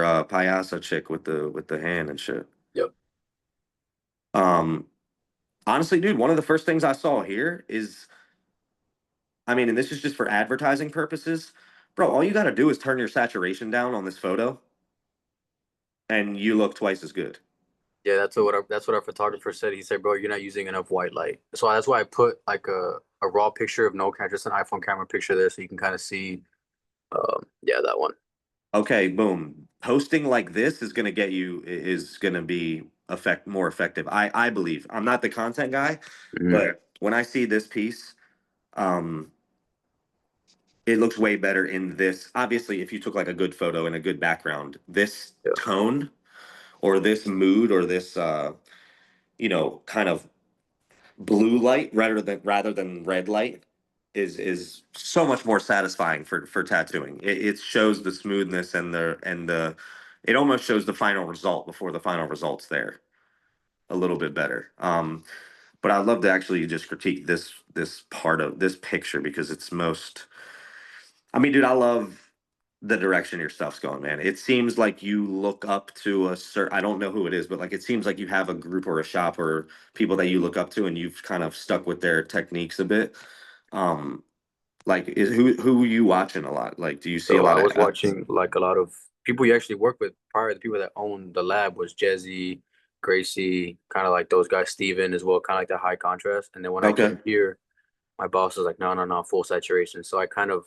Payasa chick with the hand and shit. Yep. Um, Honestly, dude, one of the first things I saw here is, I mean, and this is just for advertising purposes, bro. All you got to do is turn your saturation down on this photo, and you look twice as good. Yeah, that's what our photographer said. He said, "Bro, you're not using enough white light." So that's why I put like a raw picture of no camera, just an iPhone camera picture there, so you can kind of see. Yeah, that one. Okay, boom. Posting like this is gonna get you is gonna be more effective. I believe. I'm not the content guy, Hmm. but when I see this piece, um, it looks way better in this. Obviously, if you took like a good photo and a good background, this Yeah. tone or this mood or this kind of blue light rather than red light is so much more satisfying for tattooing. It shows the smoothness and the it almost shows the final result before the final result's there a little bit better. But I'd love to actually just critique this part of this picture because it's most. I mean, dude, I love the direction your stuff's going, man. It seems like you look up to a certain, I don't know who it is, but like it seems like you have a group or a shop or people that you look up to and you've kind of stuck with their techniques a bit. Um, like is who are you watching a lot? Like, do you see a So lot I of was watching like a lot of people you actually work with prior. The people that owned the lab was Jezzy, Gracie, kind of like those guys, Steven as well, kind of like that high contrast. And then when I okay. came here, my boss was like, no, no, no, full saturation. So I kind of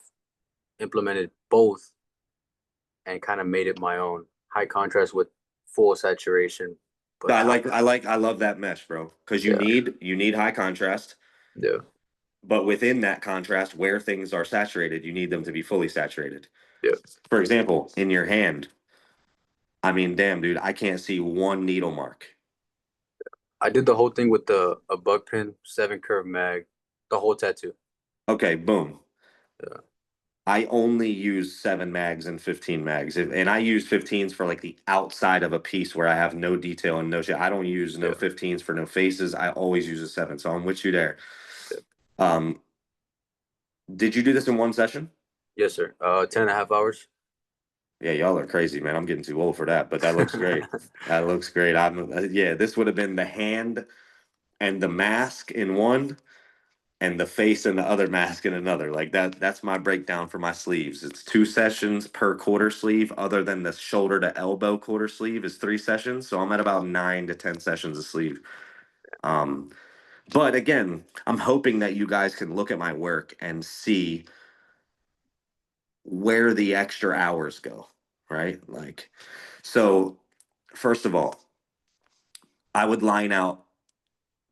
implemented both and kind of made it my own. High contrast with full saturation. But I love that mesh, bro. Because you yeah, need high contrast, yeah, but within that contrast, where things are saturated, you need them to be fully saturated. yeah. For example, in your hand, I mean, damn, dude, I can't see one needle mark. I did the whole thing with the a bug pin, 7 curve mag, the whole tattoo. Okay, boom. Yeah, I only use 7 mags and 15 mags. And I use 15s for like the outside of a piece where I have no detail and no shit. I don't use no yeah, 15s for no faces. I always use a 7. So I'm with you there. yeah. Um, did you do this in one session? Yes, sir. 10.5 hours. Yeah, y'all are crazy, man. I'm getting too old for that, but that looks great. That looks great. Yeah, this would have been the hand and the mask in one and the face and the other mask in another. Like that's my breakdown for my sleeves. It's 2 sessions per quarter sleeve, other than the shoulder to elbow quarter sleeve is 3 sessions. So I'm at about 9 to 10 sessions a sleeve. Um, but again, I'm hoping that you guys can look at my work and see where the extra hours go, right? Like, so first of all, I would line out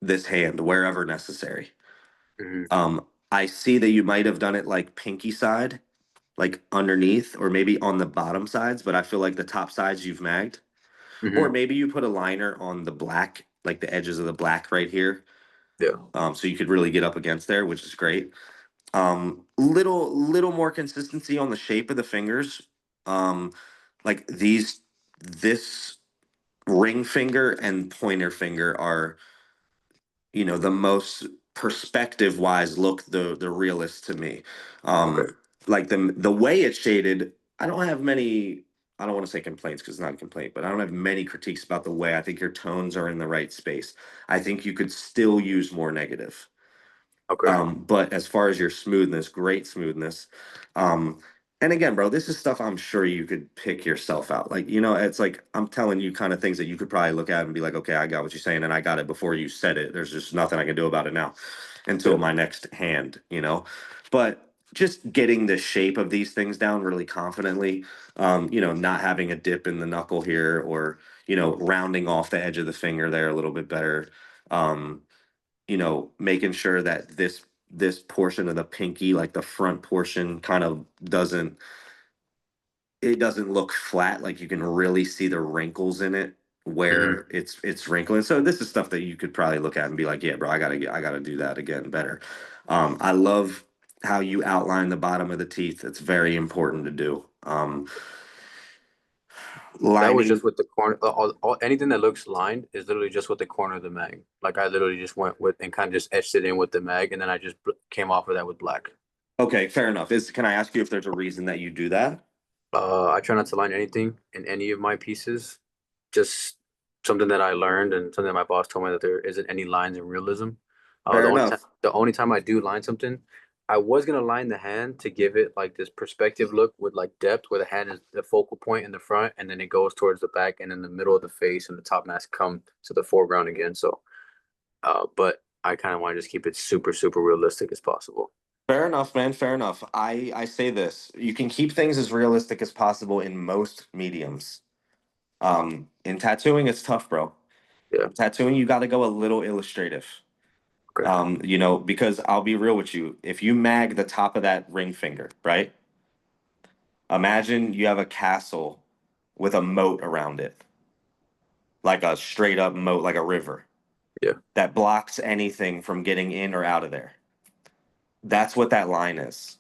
this hand wherever necessary. Hmm. I see that you might have done it like pinky side, like underneath, or maybe on the bottom sides, but I feel like the top sides you've magged. Or Hmm. maybe you put a liner on the black, like the edges of the black right here. Yeah. So you could really get up against there, which is great. Little more consistency on the shape of the fingers. Like this ring finger and pointer finger are, the most perspective wise look the realest to me. Okay. Like the way it's shaded, I don't have many. I don't want to say complaints because it's not a complaint, but I don't have many critiques about the way. I think your tones are in the right space. I think you could still use more negative. Okay. But as far as your smoothness, great smoothness. Um, and again, bro, this is stuff I'm sure you could pick yourself out. Like, it's like I'm telling you kind of things that you could probably look at and be like, okay, I got what you're saying, and I got it before you said it. There's just nothing I can do about it now until Yeah. my next hand. But just getting the shape of these things down really confidently, not having a dip in the knuckle here or, rounding off the edge of the finger there a little bit better. Um, making sure that this portion of the pinky, like the front portion, kind of doesn't look flat. Like you can really see the wrinkles in it Hmm. where it's wrinkling. So this is stuff that you could probably look at and be like, yeah, bro, I gotta do that again better. I love how you outline the bottom of the teeth. It's very important to do. That was Lining. just with the corner. Anything that looks lined is literally just with the corner of the mag. Like I literally just went with and kind of just etched it in with the mag, and then I just came off of that with black. Okay, fair enough. Can I ask you if there's a reason that you do that? I try not to line anything in any of my pieces. Just something that I learned and something that my boss told me that there isn't any lines in realism. Fair enough. The only time I do line something, I was gonna line the hand to give it like this perspective look with like depth, where the hand is the focal point in the front, and then it goes towards the back, and then the middle of the face and the top mask come to the foreground again. So, but I kind of want to just keep it super realistic as possible. Fair enough, man. Fair enough. I say this: you can keep things as realistic as possible in most mediums. In tattooing, it's tough, bro. Yeah. Tattooing, you got to go a little illustrative. Okay. Because I'll be real with you. If you mag the top of that ring finger, right? Imagine you have a castle with a moat around it, like a straight up moat, like a river Yeah. that blocks anything from getting in or out of there. That's what that line is.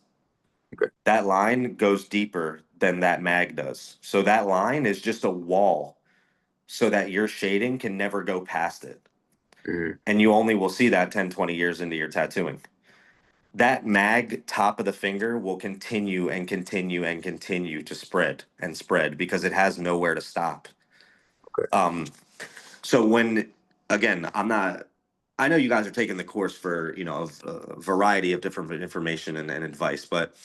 Okay. That line goes deeper than that mag does. So that line is just a wall so that your shading can never go past it. Hmm. And you only will see that 10, 20 years into your tattooing. That mag top of the finger will continue and continue and continue to spread and spread because it has nowhere to stop. Okay. Um, so when again, I know you guys are taking the course for a variety of different information and advice, but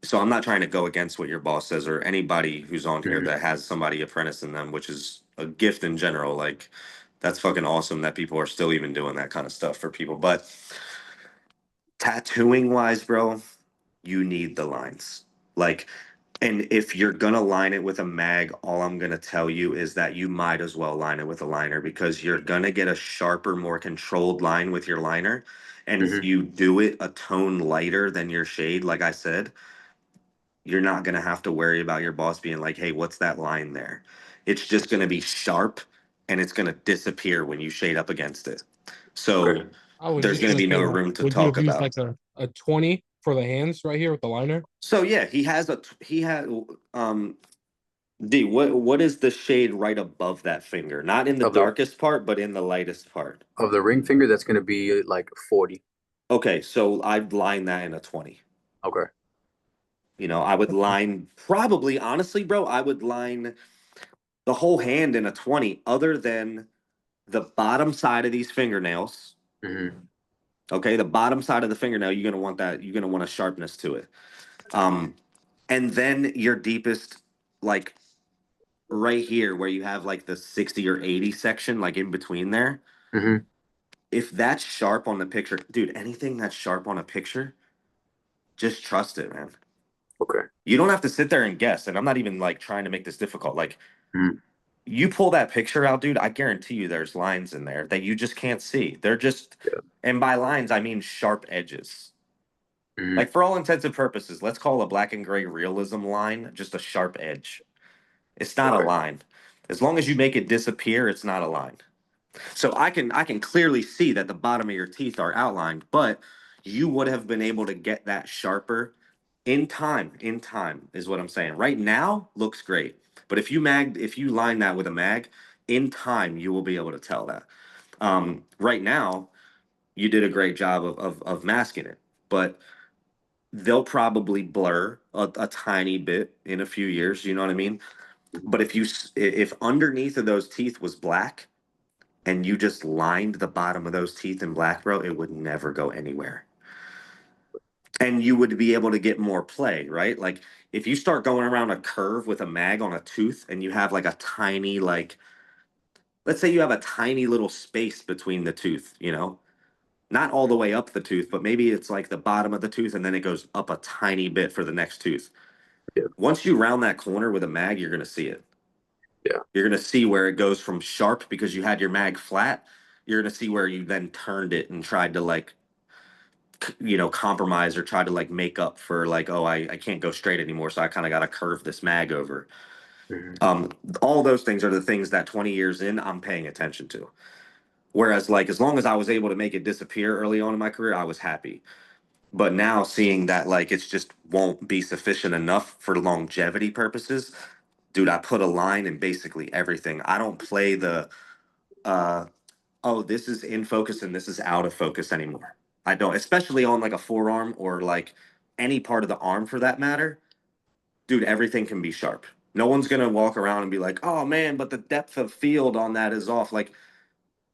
so I'm not trying to go against what your boss says or anybody who's on here Hmm. that has somebody apprentice in them, which is a gift in general. Like that's fucking awesome that people are still even doing that kind of stuff for people. But tattooing wise, bro, you need the lines. Like, and if you're gonna line it with a mag, all I'm gonna tell you is that you might as well line it with a liner because you're gonna get a sharper, more controlled line with your liner. And if Hmm. you do it a tone lighter than your shade, like I said, you're not gonna have to worry about your boss being like, hey, what's that line there? It's just gonna be sharp and it's gonna disappear when you shade up against it. Okay. So I was there's just gonna gonna be say no that. room to Would you talk have used about. like a 20 for the hands right here with the liner? So yeah, he had um D, what is the shade right above that finger? Not in the Of the darkest part, but in the lightest part. of the ring finger, that's gonna be like 40. Okay, so I'd line that in a 20. Okay. I would line probably honestly, bro, I would line the whole hand in a 20 other than the bottom side of these fingernails. Hmm. Okay, the bottom side of the fingernail, you're gonna want a sharpness to it. Um, and then your deepest, like right here where you have like the 60 or 80 section, like in between there. Hmm. If that's sharp on the picture, dude, anything that's sharp on a picture, just trust it, man. Okay. You don't have to sit there and guess. And I'm not even like trying to make this difficult. Like, Hmm. you pull that picture out, dude, I guarantee you there's lines in there that you just can't see. They're just, Yeah. and by lines, I mean sharp edges. Hmm. Like, for all intents and purposes, let's call a black and gray realism line just a sharp edge. It's not a Okay. line. As long as you make it disappear, it's not a line. So I can clearly see that the bottom of your teeth are outlined, but you would have been able to get that sharper in time. In time is what I'm saying. Right now looks great, but if you line that with a mag, in time you will be able to tell that. Right now you did a great job of masking it, but they'll probably blur a tiny bit in a few years. You know what I mean? But if underneath of those teeth was black and you just lined the bottom of those teeth in black, bro, it would never go anywhere. And you would be able to get more play, right? Like if you start going around a curve with a mag on a tooth and you have like a tiny, like, let's say you have a tiny little space between the tooth, not all the way up the tooth, but maybe it's like the bottom of the tooth and then it goes up a tiny bit for the next tooth. Yeah. Once you round that corner with a mag, you're going to see it. Yeah. You're going to see where it goes from sharp because you had your mag flat. You're going to see where you then turned it and tried to like compromise or try to like make up for like, oh, I can't go straight anymore, so I kind of got to curve this mag over. Hmm. um all those things are the things that 20 years in I'm paying attention to, whereas like as long as I was able to make it disappear early on in my career, I was happy. But now seeing that like it's just won't be sufficient enough for longevity purposes, dude, I put a line in basically everything. I don't play the uh oh, this is in focus and this is out of focus anymore. I don't, especially on like a forearm or like any part of the arm for that matter. dude, everything can be sharp. No one's gonna walk around and be like, oh man, but the depth of field on that is off. Like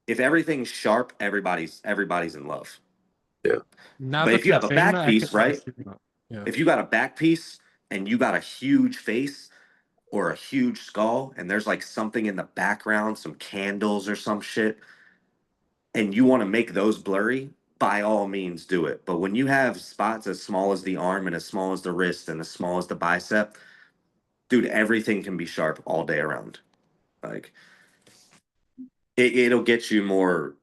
if everything's sharp, everybody's in love. Now But if that you you're have a saying back that, piece, I can right? see that. Yeah. If you got a back piece and you got a huge face or a huge skull and there's like something in the background, some candles or some shit, and you want to make those blurry, by all means do it. But when you have spots as small as the arm and as small as the wrist and as small as the bicep, dude, everything can be sharp all day around. Like it'll get you more,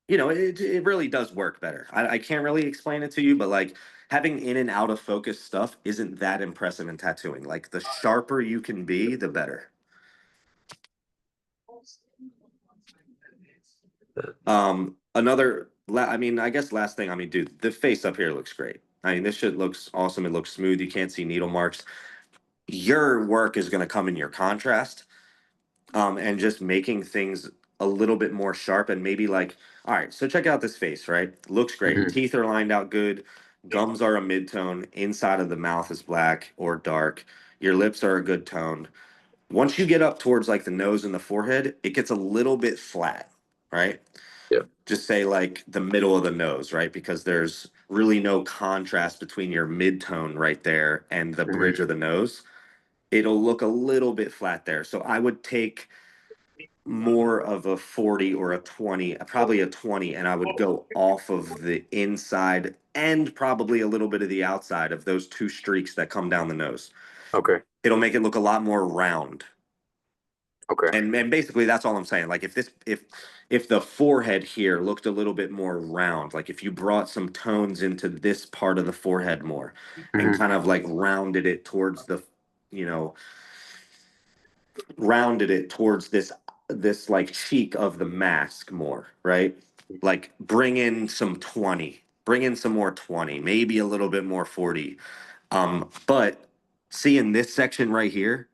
it really does work better. I can't really explain it to you, but like having in and out of focus stuff isn't that impressive in tattooing. Like the sharper you can be, the better. I mean, I guess last thing, I mean, dude, the face up here looks great. I mean, this shit looks awesome. It looks smooth. You can't see needle marks. Your work is going to come in your contrast, and just making things a little bit more sharp and maybe like, all right, so check out this face, right? Looks great. Hmm. Teeth are lined out good. Gums are a mid-tone. Inside of the mouth is black or dark. Your lips are a good tone. Once you get up towards like the nose and the forehead, it gets a little bit flat, right? Yeah. Just say like the middle of the nose, right? Because there's really no contrast between your mid-tone right there and the Hmm. bridge of the nose. It'll look a little bit flat there. So I would take more of a 40 or a 20, probably a 20, and I would go off of the inside and probably a little bit of the outside of those two streaks that come down the nose. Okay. It'll make it look a lot more round. Okay. And basically that's all I'm saying. Like if the forehead here looked a little bit more round, like if you brought some tones into this part of the forehead more and Hmm. kind of like you know, rounded it towards this like cheek of the mask more, right? Like bring in some more 20, maybe a little bit more 40. But see in this section right here,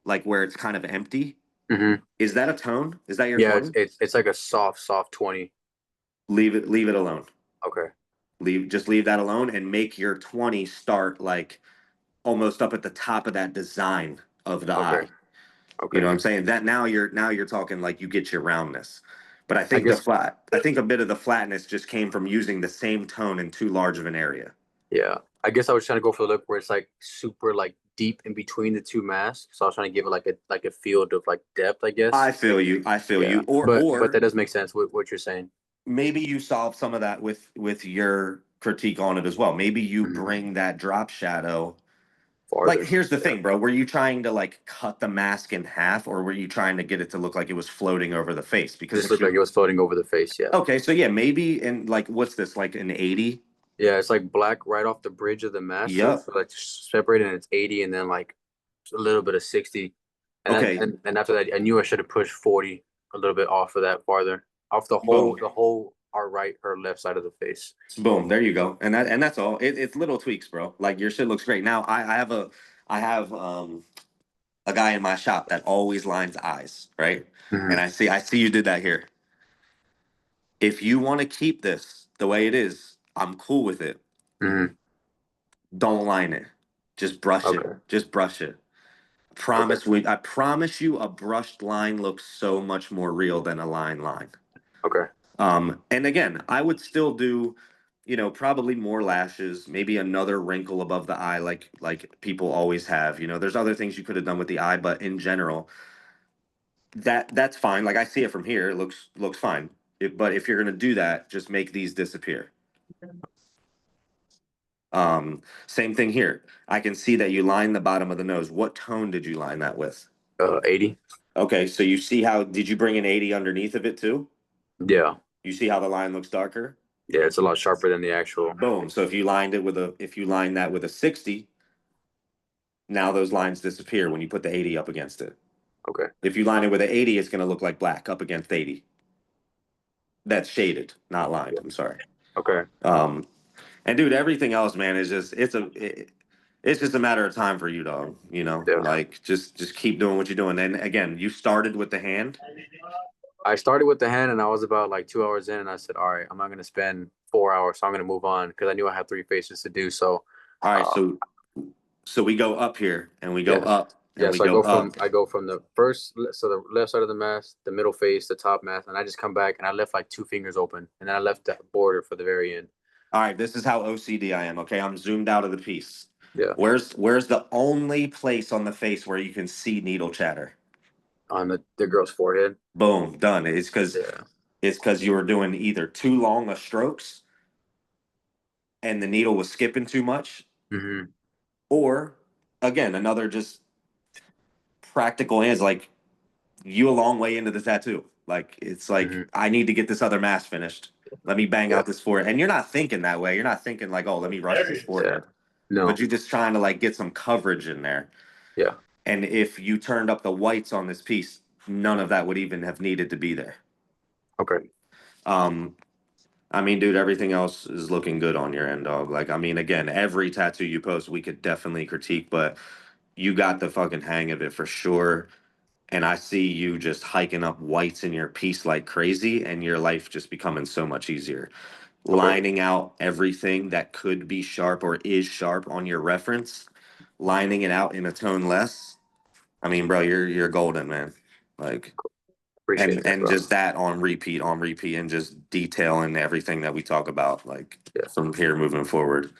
like where it's kind of empty, Hmm. is that a tone? Is that your Yeah, it's 20? it's it's like a soft 20. Leave it alone. Okay. Leave that alone and make your 20 start like almost up at the top of that design of the Okay. eye. You know Okay. what I'm saying? That now you're talking like you get your roundness. But I guess. I think a bit of the flatness just came from using the same tone in too large of an area. Yeah. I guess I was trying to go for the look where it's like super like deep in between the two masks. So I was trying to give it like a field of like depth, I guess. I feel you. I feel Yeah. you. Or But that or does make sense with what you're saying. maybe you solve some of that with your critique on it as well. Maybe you Mhm. bring that drop shadow. Like Farther. here's the Yeah. thing, bro. Were you trying to like cut the mask in half or were you trying to get it to look like it was floating over the face? Because Just if looked like you it was floating over the face. Yeah. Okay, so yeah, maybe in like what's this, like an 80? Yeah. It's like black right off the bridge of the mask. So Yep. it's like separated and it's 80 and then like a little bit of 60. And then Okay, and after that, I knew I should have pushed 40 a little bit off of that farther. Off the whole, boom. the whole our right, her left side of the face. Boom, there you go. And that's all. It's little tweaks, bro. Like your shit looks great. Now I have a guy in my shop that always lines eyes, right? And Hmm. I see you did that here. If you want to keep this the way it is, I'm cool with it. Hmm. Don't line it. Just brush it. Okay. Just brush it. Okay. I promise you a brushed line looks so much more real than a line. Okay. And again, I would still do, probably more lashes, maybe another wrinkle above the eye, like people always have. There's other things you could have done with the eye, but in general, that's fine. Like I see it from here, it looks fine. But if you're gonna do that, just make these disappear. Same thing here. I can see that you line the bottom of the nose. What tone did you line that with? 80. Okay, so you see how did you bring an 80 underneath of it too? Yeah. You see how the line looks darker? Yeah. It's a lot sharper than the actual. Boom. So if you line that with a 60, now those lines disappear when you put the 80 up against it. Okay. If you line it with an 80, it's going to look like black up against 80. That's shaded, not lined. I'm sorry. Okay. Um, and dude, everything else, man, is it's just a matter of time for you, dog. Yeah. Like just keep doing what you're doing. And again, you started with the hand. I started with the hand and I was about like 2 hours in and I said, all right, I'm not going to spend 4 hours. So I'm going to move on because I knew I had three faces to do. So, All right, uh, so So we go up here and we go Yes. up and Yeah, we so go up. I go from the so the left side of the mask, the middle face, the top mask, and I just come back and I left like 2 fingers open, and then I left that border for the very end. All right, this is how OCD I am. Okay, I'm zoomed out of the piece. Yeah, Where's the only place on the face where you can see needle chatter? on the girl's forehead. Boom, done. Yeah. It's because you were doing either too long of strokes and the needle was skipping too much, Mm-hmm. or again, another just practical answer like you a long way into the tattoo. Like it's like Mm-hmm. I need to get this other mask finished. Let me bang Yeah. out this forehead. And you're not thinking that way. You're not thinking like, oh, let me rush this Yeah. forehead. No. But you're just trying to like get some coverage in there. Yeah. And if you turned up the whites on this piece, none of that would even have needed to be there. Okay. Um, I mean, dude, everything else is looking good on your end, dog. Like, I mean, again, every tattoo you post, we could definitely critique, but you got the fucking hang of it for sure. And I see you just hiking up whites in your piece like crazy, and your life just becoming so much easier. Okay. Lining out everything that could be sharp or is sharp on your reference, lining it out in a tone less. I mean, bro, you're golden, man. Like, Appreciate that, and bro. just that on repeat, and just detailing everything that we talk about, like Yeah. from here moving forward.